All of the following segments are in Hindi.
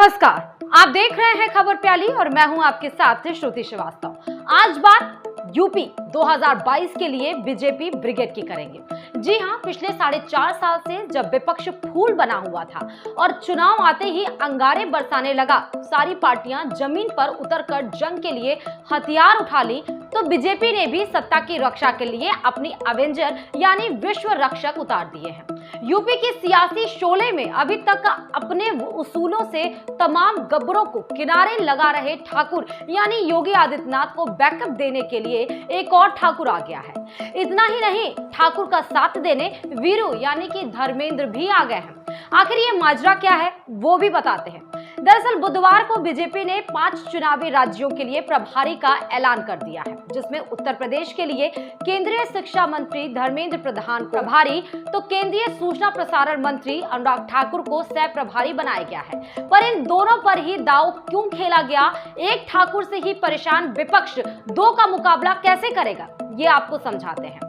नमस्कार, आप देख रहे हैं खबर प्याली और मैं हूं आपके साथ श्रुति श्रीवास्तव। आज बात यूपी 2022 के लिए बीजेपी ब्रिगेड की करेंगे। जी हां, पिछले 4.5 साल से जब विपक्ष फूल बना हुआ था और चुनाव आते ही अंगारे बरसाने लगा, सारी पार्टियां जमीन पर उतरकर जंग के लिए हथियार उठा ली, तो बीजेपी ने भी सत्ता की रक्षा के लिए अपनी अवेंजर यानी विश्व रक्षक उतार दिए हैं। यूपी की सियासी शोले में अभी तक अपने उसूलों से तमाम गब्बरों को किनारे लगा रहे ठाकुर यानी योगी आदित्यनाथ को बैकअप देने के लिए एक और ठाकुर आ गया है। इतना ही नहीं, ठाकुर का साथ देने वीरू यानी कि धर्मेंद्र भी आ गए हैं। आखिर ये माजरा क्या है वो भी बताते हैं। दरअसल बुधवार को बीजेपी ने 5 चुनावी राज्यों के लिए प्रभारी का ऐलान कर दिया है, जिसमें उत्तर प्रदेश के लिए केंद्रीय शिक्षा मंत्री धर्मेंद्र प्रधान को प्रभारी, तो केंद्रीय सूचना प्रसारण मंत्री अनुराग ठाकुर को सह प्रभारी बनाया गया है। पर इन दोनों पर ही दांव क्यों खेला गया? एक ठाकुर से ही परेशान विपक्ष 2 का मुकाबला कैसे करेगा, ये आपको समझाते हैं।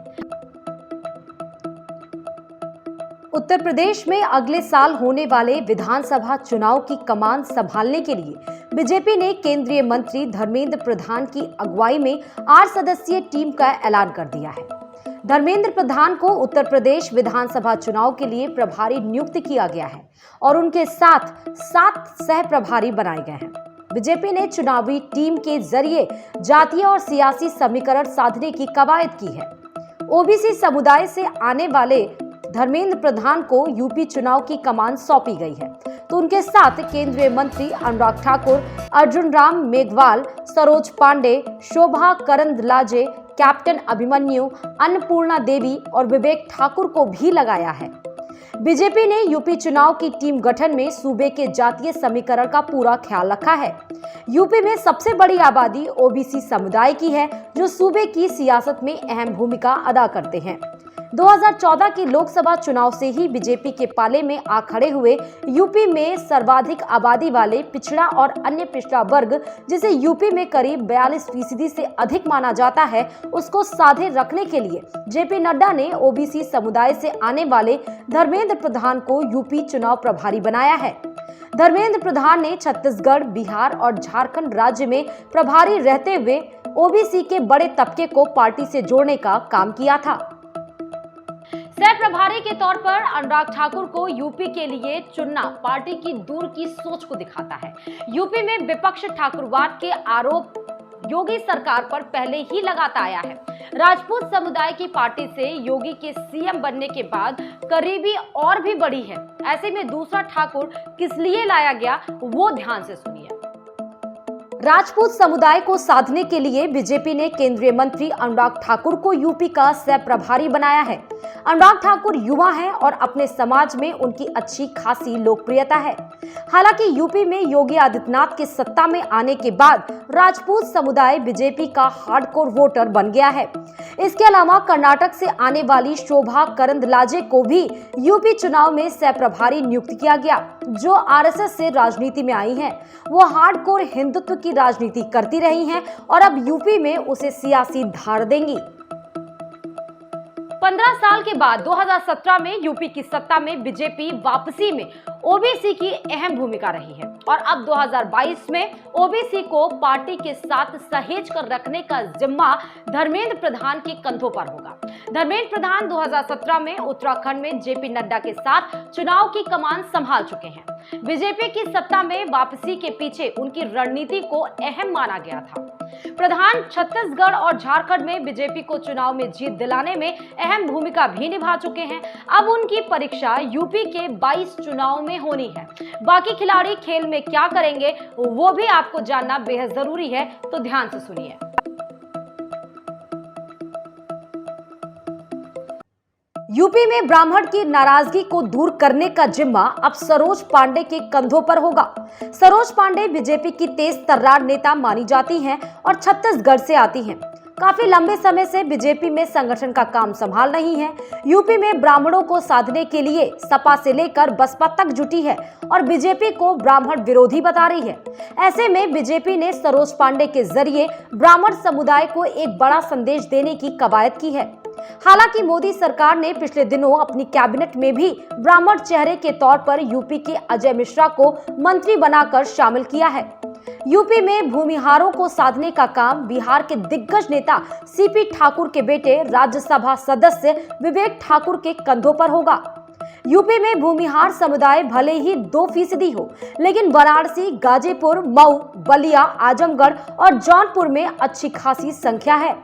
उत्तर प्रदेश में अगले साल होने वाले विधानसभा चुनाव की कमान संभालने के लिए बीजेपी ने केंद्रीय मंत्री धर्मेंद्र प्रधान की अगुवाई में 8 सदस्यीय टीम का ऐलान कर दिया है। धर्मेंद्र प्रधान को उत्तर प्रदेश विधानसभा चुनाव के लिए प्रभारी नियुक्त किया गया है और उनके साथ 7 सह प्रभारी बनाए गए हैं। बीजेपी ने चुनावी टीम के जरिए जातीय और सियासी समीकरण साधने की कवायद की है। ओबीसी समुदाय से आने वाले धर्मेंद्र प्रधान को यूपी चुनाव की कमान सौंपी गई है, तो उनके साथ केंद्रीय मंत्री अनुराग ठाकुर, अर्जुन राम मेघवाल, सरोज पांडे, शोभा करंदलाजे, कैप्टन अभिमन्यु, अन्नपूर्णा देवी और विवेक ठाकुर को भी लगाया है। बीजेपी ने यूपी चुनाव की टीम गठन में सूबे के जातीय समीकरण का पूरा ख्याल रखा है। यूपी में सबसे बड़ी आबादी ओबीसी समुदाय की है, जो सूबे की सियासत में अहम भूमिका अदा करते हैं। 2014 के लोकसभा चुनाव से ही बीजेपी के पाले में आ खड़े हुए यूपी में सर्वाधिक आबादी वाले पिछड़ा और अन्य पिछड़ा वर्ग, जिसे यूपी में करीब 42% से अधिक माना जाता है, उसको साधे रखने के लिए जेपी नड्डा ने ओबीसी समुदाय से आने वाले धर्मेंद्र प्रधान को यूपी चुनाव प्रभारी बनाया है। धर्मेंद्र प्रधान ने छत्तीसगढ़, बिहार और झारखंड राज्य में प्रभारी रहते हुए ओबीसी के बड़े तबके को पार्टी से जोड़ने का काम किया था। सह प्रभारी के तौर पर अनुराग ठाकुर को यूपी के लिए चुनना पार्टी की दूर की सोच को दिखाता है। यूपी में विपक्ष ठाकुरवाद के आरोप योगी सरकार पर पहले ही लगाता आया है। राजपूत समुदाय की पार्टी से योगी के सीएम बनने के बाद करीबी और भी बढ़ी है। ऐसे में दूसरा ठाकुर किस लिए लाया गया, वो ध्यान से सुनिए। राजपूत समुदाय को साधने के लिए बीजेपी ने केंद्रीय मंत्री अनुराग ठाकुर को यूपी का सह प्रभारी बनाया है। अनुराग ठाकुर युवा हैं और अपने समाज में उनकी अच्छी खासी लोकप्रियता है। हालांकि यूपी में योगी आदित्यनाथ के सत्ता में आने के बाद राजपूत समुदाय बीजेपी का हार्डकोर वोटर बन गया है। इसके अलावा कर्नाटक से आने वाली शोभा करंदलाजे को भी यूपी चुनाव में सह प्रभारी नियुक्त किया गया, जो आरएसएस से राजनीति में आई है। वो हार्डकोर हिंदुत्व की राजनीति करती रही हैं और अब यूपी में उसे सियासी धार देंगी। 15 साल के बाद 2017 में यूपी की सत्ता में बीजेपी वापसी में ओबीसी की अहम भूमिका रही है और अब 2022 में ओबीसी को पार्टी के साथ सहेज कर रखने का जिम्मा धर्मेंद्र प्रधान के कंधों पर होगा। धर्मेंद्र प्रधान 2017 में उत्तराखंड में जेपी नड्डा के साथ चुनाव की कमान संभाल चुके हैं। बीजेपी की सत्ता में वापसी के पीछे उनकी रणनीति को अहम माना गया था। प्रधान छत्तीसगढ़ और झारखंड में बीजेपी को चुनाव में जीत दिलाने में अहम भूमिका भी निभा चुके हैं। अब उनकी परीक्षा यूपी के 22 चुनाव में होनी है। बाकी खिलाड़ी खेल में क्या करेंगे वो भी आपको जानना बेहद जरूरी है, तो ध्यान से सुनिए। यूपी में ब्राह्मण की नाराजगी को दूर करने का जिम्मा अब सरोज पांडे के कंधों पर होगा। सरोज पांडे बीजेपी की तेज तर्रार नेता मानी जाती हैं और छत्तीसगढ़ से आती हैं। काफी लंबे समय से बीजेपी में संगठन का काम संभाल रही हैं। यूपी में ब्राह्मणों को साधने के लिए सपा से लेकर बसपा तक जुटी है और बीजेपी को ब्राह्मण विरोधी बता रही है। ऐसे में बीजेपी ने सरोज पांडे के जरिए ब्राह्मण समुदाय को एक बड़ा संदेश देने की कवायद की है। हालांकि मोदी सरकार ने पिछले दिनों अपनी कैबिनेट में भी ब्राह्मण चेहरे के तौर पर यूपी के अजय मिश्रा को मंत्री बनाकर शामिल किया है। यूपी में भूमिहारों को साधने का काम बिहार के दिग्गज नेता सीपी ठाकुर के बेटे राज्यसभा सदस्य विवेक ठाकुर के कंधों पर होगा। यूपी में भूमिहार समुदाय भले ही 2% हो, लेकिन वाराणसी, गाजीपुर, मऊ, बलिया, आजमगढ़ और जौनपुर में अच्छी खासी संख्या है।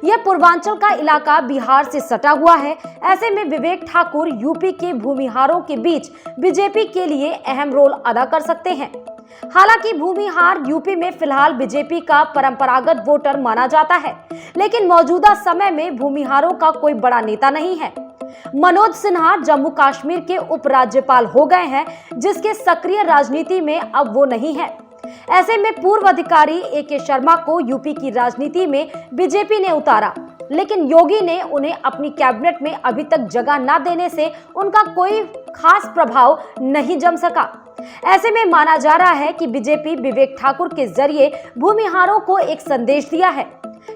यह पूर्वांचल का इलाका बिहार से सटा हुआ है। ऐसे में विवेक ठाकुर यूपी के भूमिहारों के बीच बीजेपी के लिए अहम रोल अदा कर सकते हैं। हालांकि भूमिहार यूपी में फिलहाल बीजेपी का परंपरागत वोटर माना जाता है, लेकिन मौजूदा समय में भूमिहारों का कोई बड़ा नेता नहीं है। मनोज सिन्हा जम्मू कश्मीर के उपराज्यपाल हो गए हैं, जिसके सक्रिय राजनीति में अब वो नहीं है। ऐसे में पूर्व अधिकारी ए.के. शर्मा को यूपी की राजनीति में बीजेपी ने उतारा, लेकिन योगी ने उन्हें अपनी कैबिनेट में अभी तक जगह न देने से उनका कोई खास प्रभाव नहीं जम सका। ऐसे में माना जा रहा है कि बीजेपी विवेक ठाकुर के जरिए भूमिहारों को एक संदेश दिया है।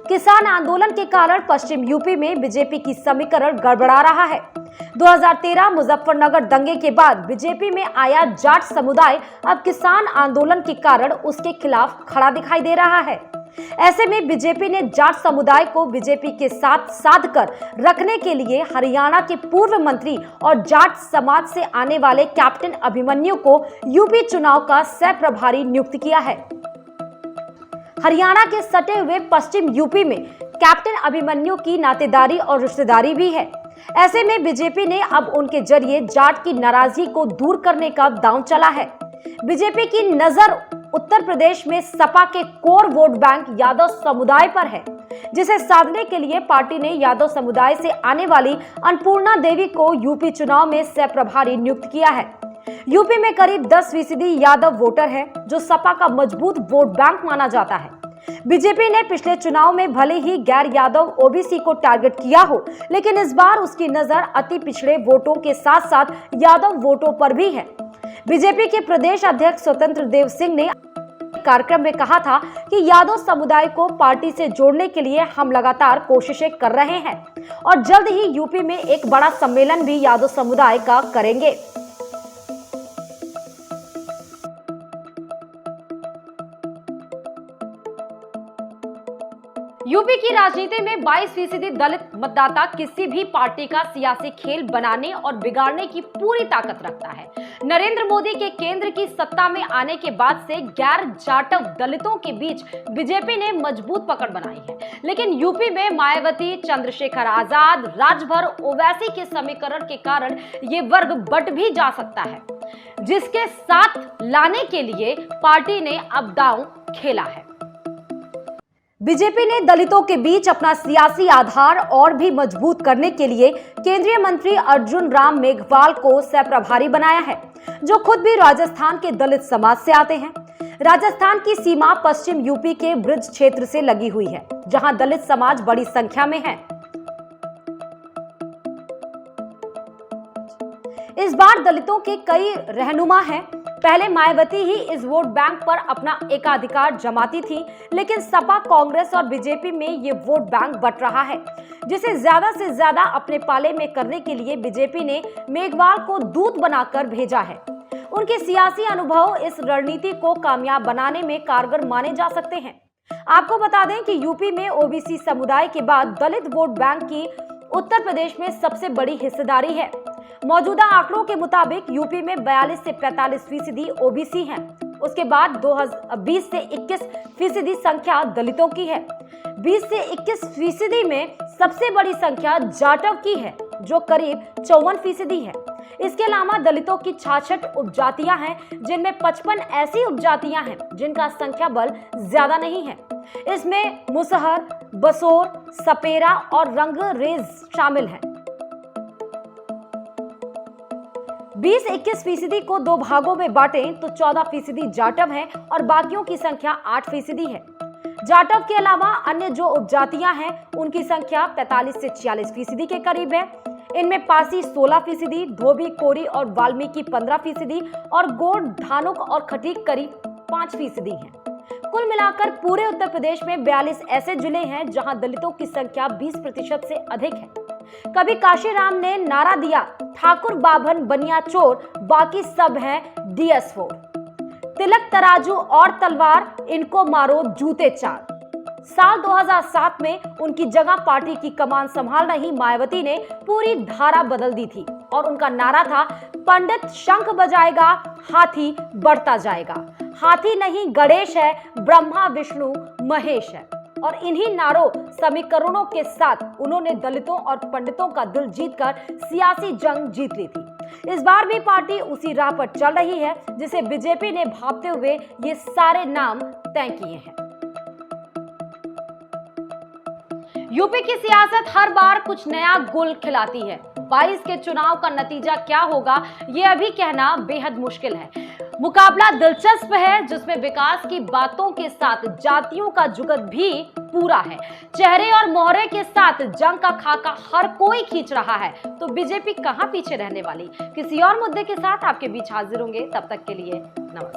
किसान आंदोलन के कारण पश्चिम यूपी में बीजेपी की समीकरण गड़बड़ा रहा है। 2013 मुजफ्फरनगर दंगे के बाद बीजेपी में आया जाट समुदाय अब किसान आंदोलन के कारण उसके खिलाफ खड़ा दिखाई दे रहा है। ऐसे में बीजेपी ने जाट समुदाय को बीजेपी के साथ साध कर रखने के लिए हरियाणा के पूर्व मंत्री और जाट समाज से आने वाले कैप्टन अभिमन्यु को यूपी चुनाव का सह प्रभारी नियुक्त किया है। हरियाणा के सटे हुए पश्चिम यूपी में कैप्टन अभिमन्यु की नातेदारी और रिश्तेदारी भी है। ऐसे में बीजेपी ने अब उनके जरिए जाट की नाराजगी को दूर करने का दांव चला है। बीजेपी की नजर उत्तर प्रदेश में सपा के कोर वोट बैंक यादव समुदाय पर है, जिसे साधने के लिए पार्टी ने यादव समुदाय से आने वाली अन्नपूर्णा देवी को यूपी चुनाव में सह प्रभारी नियुक्त किया है। यूपी में करीब 10% यादव वोटर है, जो सपा का मजबूत वोट बैंक माना जाता है। बीजेपी ने पिछले चुनाव में भले ही गैर यादव ओबीसी को टारगेट किया हो, लेकिन इस बार उसकी नजर अति पिछड़े वोटों के साथ साथ यादव वोटों पर भी है। बीजेपी के प्रदेश अध्यक्ष स्वतंत्र देव सिंह ने कार्यक्रम में कहा था कि यादव समुदाय को पार्टी से जोड़ने के लिए हम लगातार कोशिशें कर रहे हैं और जल्द ही यूपी में एक बड़ा सम्मेलन भी यादव समुदाय का करेंगे। यूपी की राजनीति में 22% दलित मतदाता किसी भी पार्टी का सियासी खेल बनाने और बिगाड़ने की पूरी ताकत रखता है। नरेंद्र मोदी के केंद्र की सत्ता में आने के बाद से गैर जाटव दलितों के बीच बीजेपी ने मजबूत पकड़ बनाई है, लेकिन यूपी में मायावती, चंद्रशेखर आजाद, राजभर, ओवैसी के समीकरण के कारण ये वर्ग बट भी जा सकता है, जिसके साथ लाने के लिए पार्टी ने अब दांव खेला है। बीजेपी ने दलितों के बीच अपना सियासी आधार और भी मजबूत करने के लिए केंद्रीय मंत्री अर्जुन राम मेघवाल को सह प्रभारी बनाया है, जो खुद भी राजस्थान के दलित समाज से आते हैं। राजस्थान की सीमा पश्चिम यूपी के ब्रज क्षेत्र से लगी हुई है, जहां दलित समाज बड़ी संख्या में है। इस बार दलितों के कई रहनुमा हैं। पहले मायावती ही इस वोट बैंक पर अपना एकाधिकार जमाती थी, लेकिन सपा, कांग्रेस और बीजेपी में ये वोट बैंक बट रहा है, जिसे ज्यादा से ज्यादा अपने पाले में करने के लिए बीजेपी ने मेघवाल को दूत बनाकर भेजा है। उनके सियासी अनुभव इस रणनीति को कामयाब बनाने में कारगर माने जा सकते हैं। आपको बता दें कि यूपी में ओबीसी समुदाय के बाद दलित वोट बैंक की उत्तर प्रदेश में सबसे बड़ी हिस्सेदारी है। मौजूदा आंकड़ों के मुताबिक यूपी में 42 से 45% ओबीसी हैं। उसके बाद 20 से 21% संख्या दलितों की है। 20 से 21% में सबसे बड़ी संख्या जाटव की है, जो करीब 54% है। इसके अलावा दलितों की 66 उपजातियां हैं, जिनमें 55 ऐसी उपजातियां हैं जिनका संख्या बल ज्यादा नहीं है। इसमें मुसहर, बसोर, सपेरा और रंगरेज शामिल हैं। 20-21% को दो भागों में बांटें तो 14% जाटव हैं और बाकियों की संख्या 8% है। जाटव के अलावा अन्य जो उपजातियां हैं उनकी संख्या 45 से 46% के करीब है। इनमें पासी 16%, धोबी, कोरी और वाल्मीकि 15% और गोंड, धानुक और खटीक करीब 5% हैं। कुल मिलाकर पूरे उत्तर प्रदेश में 42 ऐसे जिले हैं जहां दलितों की संख्या 20% से अधिक है। कभी काशीराम ने नारा दिया, ठाकुर बाभन बनिया चोर, बाकी सब हैं DS4। तिलक तराजू और तलवार, इनको मारो जूते चार। साल 2007 में उनकी जगह पार्टी की कमान संभाल रही मायावती ने पूरी धारा बदल दी थी और उनका नारा था, पंडित शंख बजाएगा, हाथी बढ़ता जाएगा। हाथी नहीं गणेश है, ब्रह्मा विष्णु महेश है। और इन्हीं नारों समीकरणों के साथ उन्होंने दलितों और पंडितों का दिल जीतकर सियासी जंग जीत ली थी। इस बार भी पार्टी उसी राह पर चल रही है जिसे बीजेपी ने भांपते हुए ये सारे नाम तय किए हैं। यूपी की सियासत हर बार कुछ नया गुल खिलाती है। 22 के चुनाव का नतीजा क्या होगा, ये अभी कहना बेहद मुश्किल है। मुकाबला दिलचस्प है, जिसमें विकास की बातों के साथ जातियों का जुगत भी पूरा है। चेहरे और मोहरे के साथ जंग का खाका हर कोई खींच रहा है, तो बीजेपी कहां पीछे रहने वाली। किसी और मुद्दे के साथ आपके बीच हाजिर होंगे, तब तक के लिए नमस्कार।